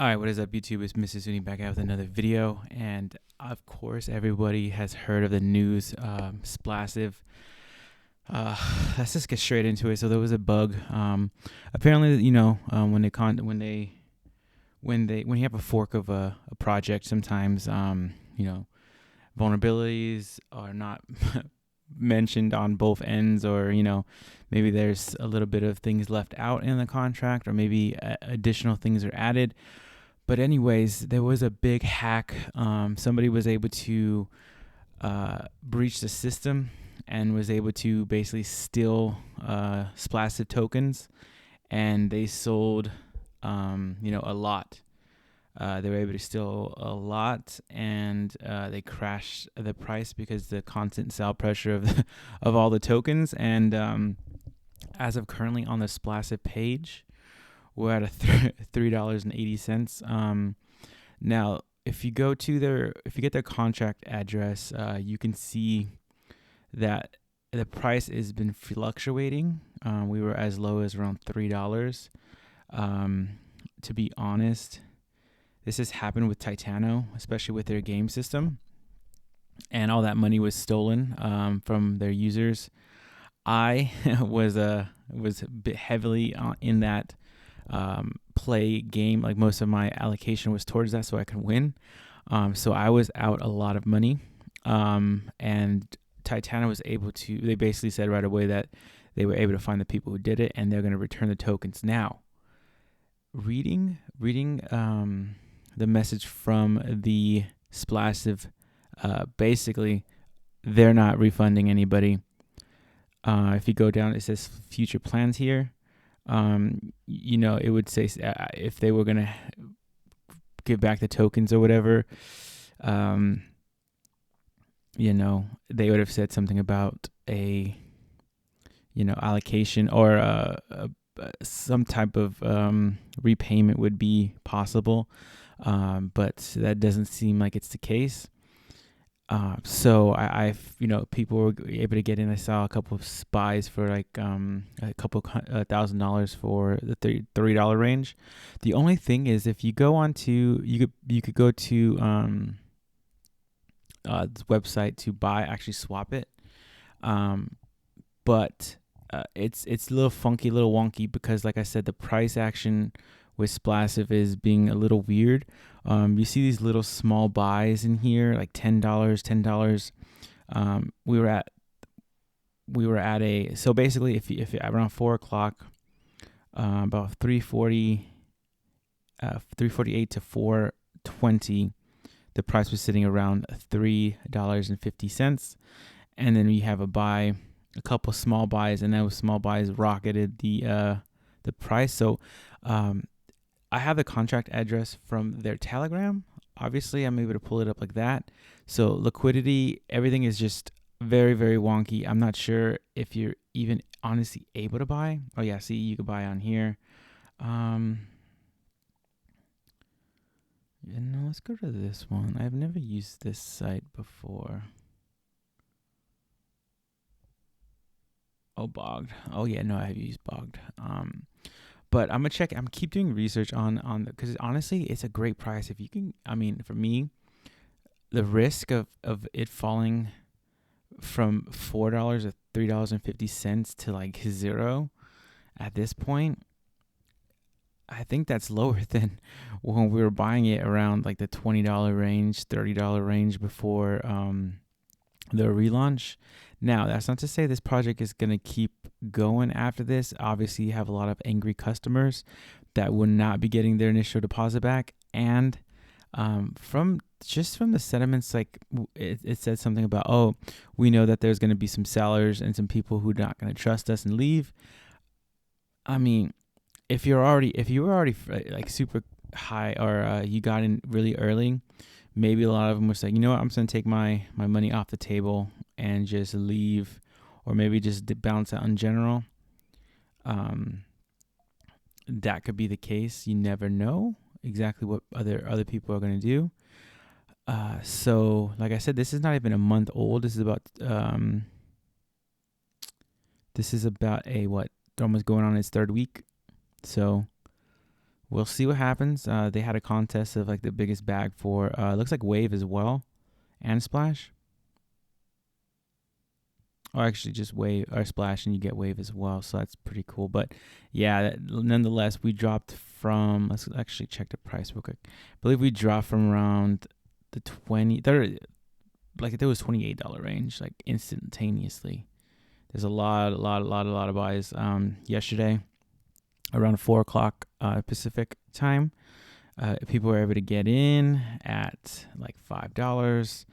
Alright, what is up YouTube? It's Mr. Zuni back out with another video, and of course everybody has heard of the news, SPLASSIVE. Let's just get straight into it. So there was a bug. Apparently, when you have a fork of a project, sometimes vulnerabilities are not mentioned on both ends, or maybe there's a little bit of things left out in the contract, or maybe additional things are added. But anyways, there was a big hack. Somebody was able to breach the system and was able to basically steal SPLASSIVE tokens, and they sold a lot. They were able to steal a lot, and they crashed the price because the constant sell pressure of all the tokens. And as of currently on the SPLASSIVE page, we're at a $3.80. Now, if you get their contract address, you can see that the price has been fluctuating. We were as low as around $3. To be honest, this has happened with Titano, especially with their game system, and all that money was stolen from their users. I was a bit heavily in that play game. Like, most of my allocation was towards that so I could win. So I was out a lot of money. And Titano was able to, they basically said right away that they were able to find the people who did it, and they're going to return the tokens. Now, reading the message from the SPLASSIVE, basically they're not refunding anybody. If you go down, it says future plans here. It would say if they were gonna give back the tokens or whatever, they would have said something about a allocation, or some type of repayment would be possible, but that doesn't seem like it's the case. So I've people were able to get in. I saw a couple of spies for like a couple $1,000 for the $3 range. The only thing is, if you go on to you could go to this website to actually swap it, but it's a little funky, a little wonky, because like I said, the price action with SPLASSIVE is being a little weird. You see these little small buys in here, like $10. We were at a, so basically if around 4 o'clock, about 3:48 to 4:20, the price was sitting around $3.50, and then we have a couple small buys, and those small buys rocketed the price. So I have the contract address from their Telegram. Obviously, I'm able to pull it up like that. So liquidity, everything is just very, very wonky. I'm not sure if you're even honestly able to buy. Oh yeah, see, you can buy on here. Let's go to this one. I've never used this site before. Oh, Bogged. Oh yeah, no, I've used Bogged. But I'm gonna check. I'm keep doing research on because honestly, it's a great price. If you can, for me, the risk of it falling from $4 to $3.50 to like zero at this point, I think that's lower than when we were buying it around like the $20 range, $30 range before the relaunch. Now, that's not to say this project is going to keep going after this. Obviously, you have a lot of angry customers that will not be getting their initial deposit back. And from the sentiments, like it said something about, oh, we know that there's going to be some sellers and some people who are not going to trust us and leave. If you were already like super high, or you got in really early, maybe a lot of them were saying, you know what, I'm just going to take my money off the table and just leave, or maybe just bounce out in general. That could be the case. You never know exactly what other people are going to do. So like I said, this is not even a month old. This is about almost going on its third week. So we'll see what happens. They had a contest of like the biggest bag for looks like Wave as well and Splash. Or actually just Wave or Splash and you get Wave as well. So that's pretty cool. But yeah, nonetheless, we dropped from, let's actually check the price real quick. I believe we dropped from around the 20, 30, like there was $28 range, like instantaneously. There's a lot of buys. Yesterday, around 4 o'clock Pacific time, people were able to get in at like $5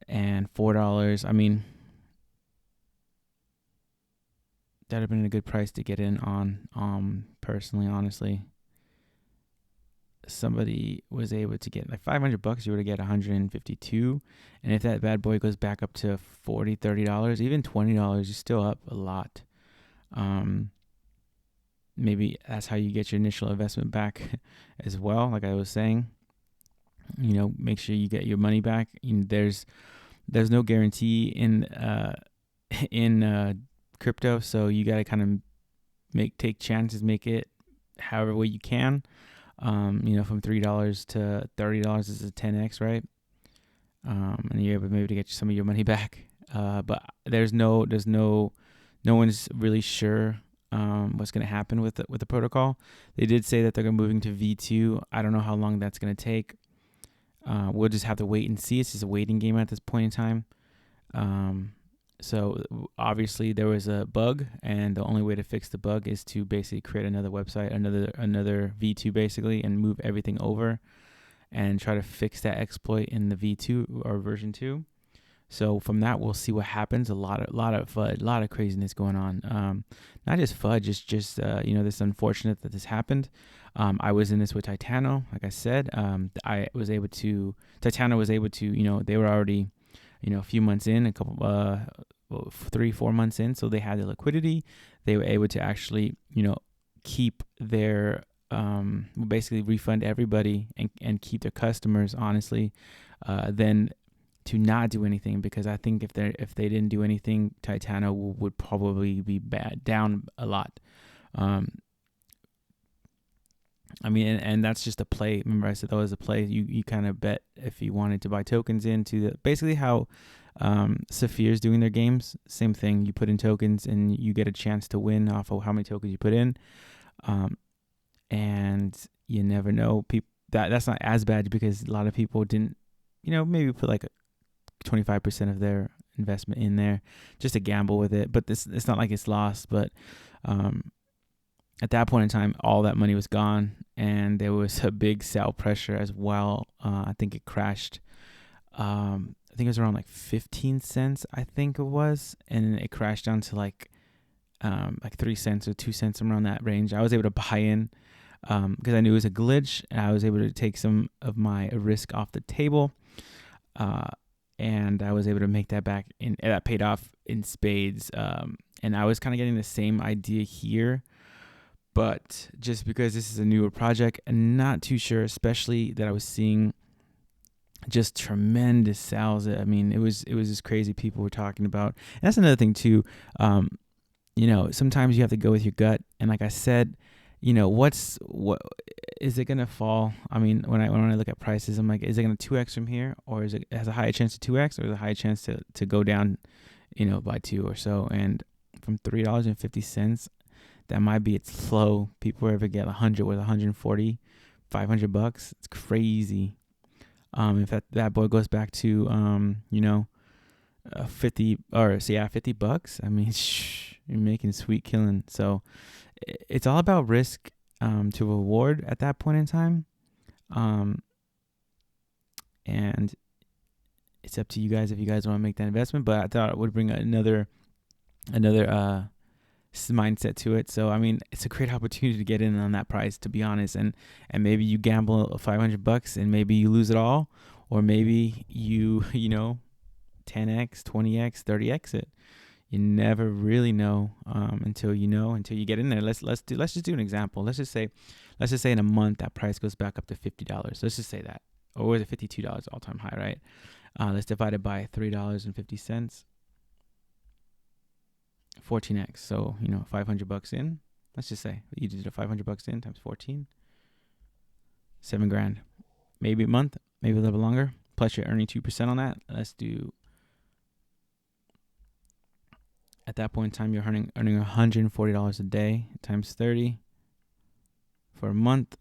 and $4. I mean, that'd have been a good price to get in on. Personally, honestly, somebody was able to get like $500. You were to get 152, and if that bad boy goes back up to $40, $30, even $20, you're still up a lot. Maybe that's how you get your initial investment back as well. Like I was saying, make sure you get your money back. There's no guarantee in crypto, so you got to kind of take chances, make it however way you can. From $3 to $30 is a 10x, right? And you're able maybe to get some of your money back. But no one's really sure what's going to happen with the protocol. They did say that they're moving to V2. I don't know how long that's going to take. We'll just have to wait and see. It's just a waiting game at this point in time. So obviously there was a bug, and the only way to fix the bug is to basically create another website, another V2 basically, and move everything over and try to fix that exploit in the V2 or version 2. So from that, we'll see what happens. A lot of FUD, a lot of craziness going on. Not just FUD, just this unfortunate that this happened. I was in this with Titano, like I said. Titano was able to, they were already, a few months in, 3-4 months in, so they had the liquidity. They were able to actually, keep their, basically refund everybody and keep their customers, honestly. Then to not do anything, because I think if they didn't do anything, Titano would probably be down a lot. And that's just a play. Remember I said that was a play. You kind of bet if you wanted to buy tokens into basically how Safuu is doing their games. Same thing. You put in tokens and you get a chance to win off of how many tokens you put in. And you never know. That's not as bad because a lot of people didn't, maybe put like 25% of their investment in there just to gamble with it. But it's not like it's lost. But at that point in time, all that money was gone, and there was a big sell pressure as well. I think it crashed. I think it was around like 15 cents, I think it was, and it crashed down to like 3 cents or 2 cents, around that range. I was able to buy in because I knew it was a glitch, and I was able to take some of my risk off the table, and I was able to make that back, and that paid off in spades. And I was kind of getting the same idea here. But just because this is a newer project, and not too sure, especially that I was seeing just tremendous sales. I mean, it was just crazy. People were talking about. And that's another thing too. Sometimes you have to go with your gut. And like I said, what is it gonna fall? I mean, when I look at prices, I'm like, is it gonna 2x from here, or has a higher chance to 2x, or is a high chance to go down, by 2 or so? And from $3.50. That might be its low. People ever get 100 with 140, $500. It's crazy. If that boy goes back to 50 $50. I mean, you're making sweet killing. So it's all about risk to reward at that point in time. And it's up to you guys if you guys want to make that investment. But I thought it would bring another mindset to it. So I mean, it's a great opportunity to get in on that price, to be honest, and maybe you gamble $500 and maybe you lose it all, or maybe you 10x, 20x, 30x it. You never really know until you get in there. Let's just do an example. Let's just say in a month that price goes back up to $50. Let's just say that, or was it $52 all time high, right? Let's divide it by $3.50. 14x. So $500 in. Let's just say you did a $500 in times 14. 7 grand, maybe a month, maybe a little bit longer. Plus you're earning 2% on that. Let's do, at that point in time, you're earning $140 a day times 30 for a month.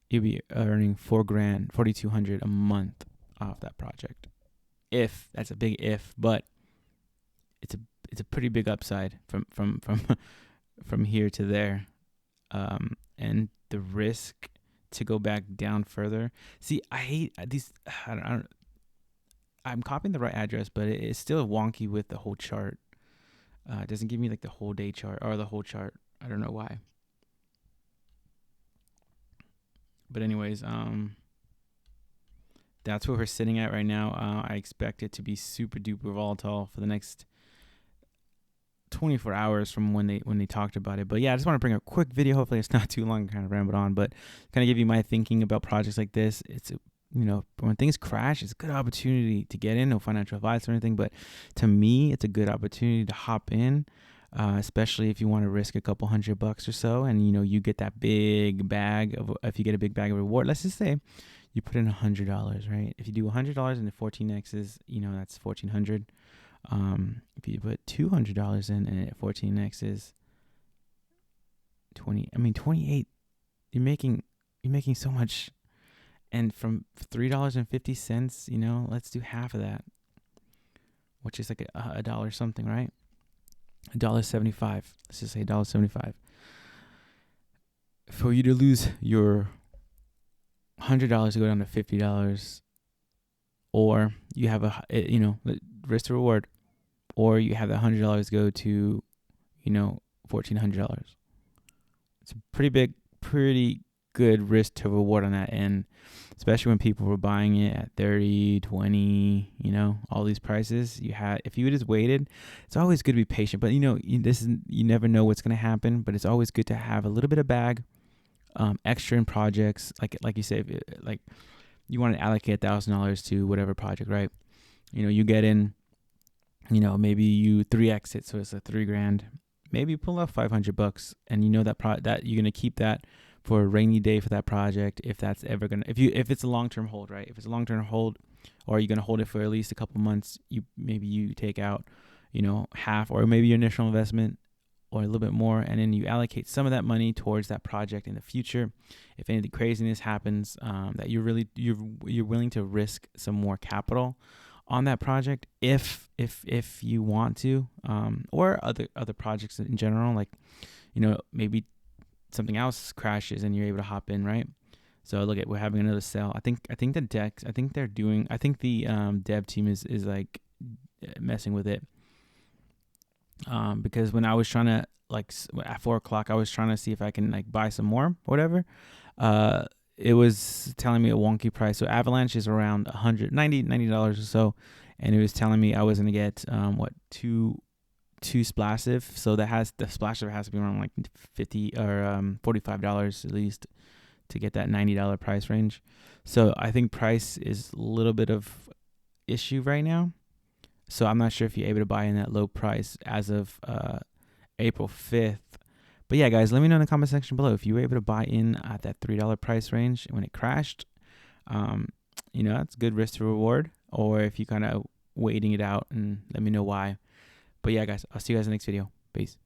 You'll be earning 4 grand, 4,200 a month off that project. If that's a big if, but it's a pretty big upside from here to there. And the risk to go back down further. See, I hate these. I'm copying the right address, but it's still wonky with the whole chart. It doesn't give me like the whole day chart or the whole chart. I don't know why. But anyways, that's where we're sitting at right now. I expect it to be super duper volatile for the next 24 hours from when they talked about it. But yeah, I just want to bring a quick video. Hopefully it's not too long, kind of rambled on, but kind of give you my thinking about projects like this. It's, when things crash, it's a good opportunity to get in. No financial advice or anything, but to me, it's a good opportunity to hop in, especially if you want to risk a couple $100 or so, and you get that big bag of. If you get a big bag of reward, let's just say you put in $100, right? If you do $100 into 14x's, that's 1,400. If you put $200 in and at 14x's, 28. You're making so much. And from $3.50, let's do half of that, which is like a dollar something, right? $1.75. Let's just say $1.75. For you to lose your $100 to go down to $50, or you have risk to reward, or you have the $100 go to, $1,400. It's a pretty good risk to reward on that end, especially when people were buying it at 30, 20, all these prices. If you just waited, it's always good to be patient, but you never know what's going to happen, but it's always good to have a little bit of bag, extra in projects. Like you say, like you want to allocate $1,000 to whatever project, right? You get in, maybe you 3x it. So it's a 3 grand, maybe you pull out $500 and that you're going to keep that for a rainy day for that project. If that's ever going to, if it's a long-term hold, right? If it's a long-term hold, or you're going to hold it for at least a couple months, you take out, half, or maybe your initial investment or a little bit more. And then you allocate some of that money towards that project in the future. If anything craziness happens, that you're willing to risk some more capital on that project, if you want to, or other projects in general, like, maybe something else crashes and you're able to hop in, right? So we're having another sale. I think the decks, I think the dev team is like messing with it. Because when I was trying to, like, at 4:00, I was trying to see if I can like buy some more or whatever. It was telling me a wonky price. So Avalanche is around $90 or so, and it was telling me I was gonna get two SPLASSIVE. So the SPLASSIVE has to be around like $50 or $45 at least to get that $90 price range. So I think price is a little bit of issue right now. So I'm not sure if you're able to buy in that low price as of April 5th. But yeah, guys, let me know in the comment section below if you were able to buy in at that $3 price range when it crashed. That's good risk to reward. Or if you kind of waiting it out, and let me know why. But yeah, guys, I'll see you guys in the next video. Peace.